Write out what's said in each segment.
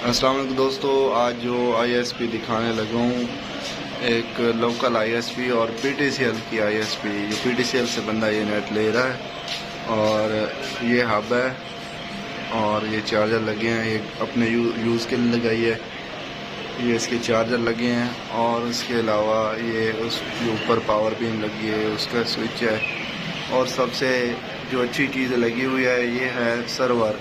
السلام علیکم دوستو، آج جو آئی ایس پی دکھانے لگا ہوں ایک لوکل آئی ایس پی اور پی ٹی سی ایل کی آئی ایس پی. یہ پی ٹی سی ایل سے بندہ یہ نیٹ لے رہا ہے اور یہ ہب ہے اور یہ چارجر لگے ہیں. یہ اپنے یوز کے لیے لگائی ہے. یہ اس کے چارجر لگے ہیں اور اس کے علاوہ یہ اس کے اوپر پاور بین لگی ہے، اس کا سوئچ ہے. اور سب سے جو اچھی چیز لگی ہوئی ہے یہ ہے سرور،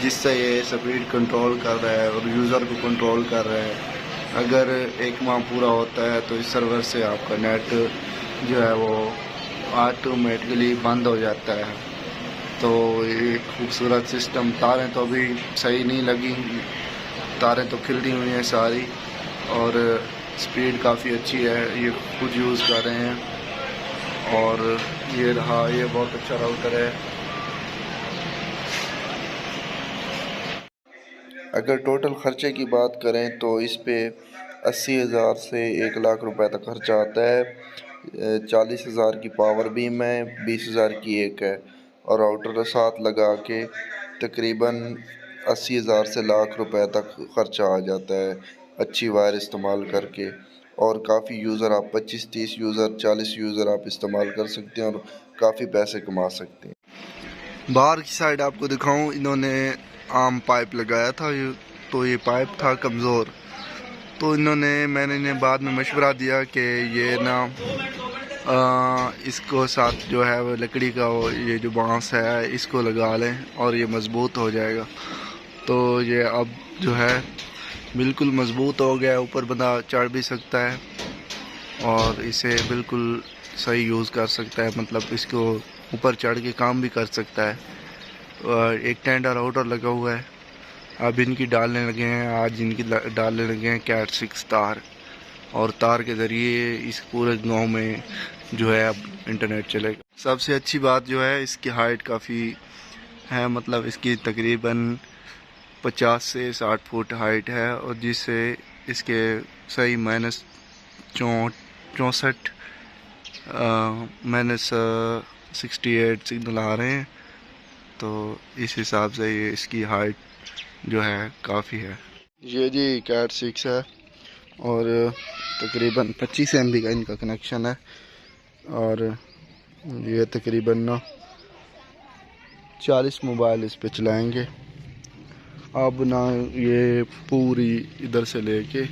جس سے یہ سپیڈ کنٹرول کر رہا ہے اور یوزر کو کنٹرول کر رہا ہے. اگر ایک ماہ پورا ہوتا ہے تو اس سرور سے آپ کا نیٹ جو ہے وہ آٹومیٹکلی بند ہو جاتا ہے. تو یہ خوبصورت سسٹم. تاریں تو ابھی صحیح نہیں لگی، تاریں تو کھلی ہوئی ہیں ساری، اور سپیڈ کافی اچھی ہے. یہ خود یوز کر رہے ہیں اور یہ رہا، یہ بہت اچھا راؤٹر ہے. اگر ٹوٹل خرچے کی بات کریں تو اس پہ 80,000 سے 1,00,000 روپے تک خرچہ آتا ہے. 40,000 کی پاور بیم ہے، 20,000 کی ایک ہے، اور راؤٹر ساتھ لگا کے تقریباً 80,000 سے 1,00,000 روپے تک خرچہ آ جاتا ہے اچھی وائر استعمال کر کے. اور کافی یوزر، آپ 25-30 یوزر 40 یوزر آپ استعمال کر سکتے ہیں اور کافی پیسے کما سکتے ہیں. باہر کی سائڈ آپ کو دکھاؤں، انہوں نے عام پائپ لگایا تھا، تو یہ پائپ تھا کمزور. تو میں نے انہیں بعد میں مشورہ دیا کہ یہ نا اس کو ساتھ جو ہے وہ لکڑی کا یہ جو بانس ہے اس کو لگا لیں اور یہ مضبوط ہو جائے گا. تو یہ اب جو ہے بالکل مضبوط ہو گیا، اوپر بندہ چڑھ بھی سکتا ہے اور اسے بالکل صحیح یوز کر سکتا ہے. مطلب اس کو اوپر چڑھ کے کام بھی کر سکتا ہے. ایک ٹینڈر راؤٹر لگا ہوا ہے. اب ان کی ڈالنے لگے ہیں، آج ان کی ڈالنے لگے ہیں کیٹ 6 تار، اور تار کے ذریعے اس پورے گاؤں میں جو ہے اب انٹرنیٹ چلے گا. سب سے اچھی بات جو ہے اس کی ہائٹ کافی ہے، مطلب اس کی تقریباً 50 سے 60 فٹ ہائٹ ہے، اور جس سے اس کے صحیح -64 -68 سگنل آ رہے ہیں. تو اس حساب سے یہ اس کی ہائٹ جو ہے کافی ہے. یہ جی کیٹ 6 ہے اور تقریباً 25 MB کا ان کا کنیکشن ہے، اور یہ تقریباً 40 موبائل اس پہ چلائیں گے. اب نا یہ پوری ادھر سے لے کے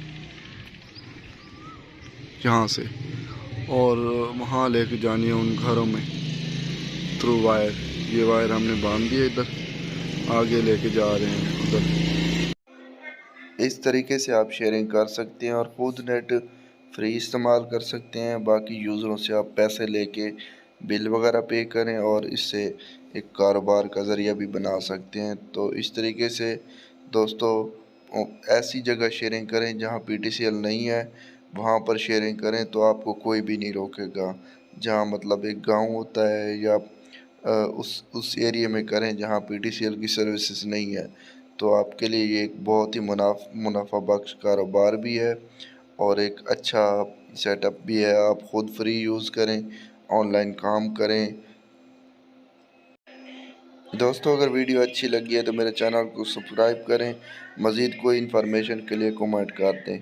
یہاں سے اور وہاں لے کے جانی ہے ان گھروں میں تھرو وائر. یہ وائر ہم نے باندھ دی ہے، ادھر آگے لے کے جا رہے ہیں ادھر. اس طریقے سے آپ شیئرنگ کر سکتے ہیں اور خود نیٹ فری استعمال کر سکتے ہیں. باقی یوزروں سے آپ پیسے لے کے بل وغیرہ پے کریں اور اس سے ایک کاروبار کا ذریعہ بھی بنا سکتے ہیں. تو اس طریقے سے دوستو ایسی جگہ شیئرنگ کریں جہاں پی ٹی سی ایل نہیں ہے، وہاں پر شیئرنگ کریں تو آپ کو کوئی بھی نہیں روکے گا. جہاں مطلب ایک گاؤں ہوتا ہے یا اس ایریے میں کریں جہاں پی ٹی سی ایل کی سروسز نہیں ہے. تو آپ کے لیے یہ ایک بہت ہی منافع بخش کاروبار بھی ہے اور ایک اچھا سیٹ اپ بھی ہے. آپ خود فری یوز کریں، آن لائن کام کریں. دوستو اگر ویڈیو اچھی لگی ہے تو میرے چینل کو سبسکرائب کریں. مزید کوئی انفارمیشن کے لیے کمنٹ کر دیں.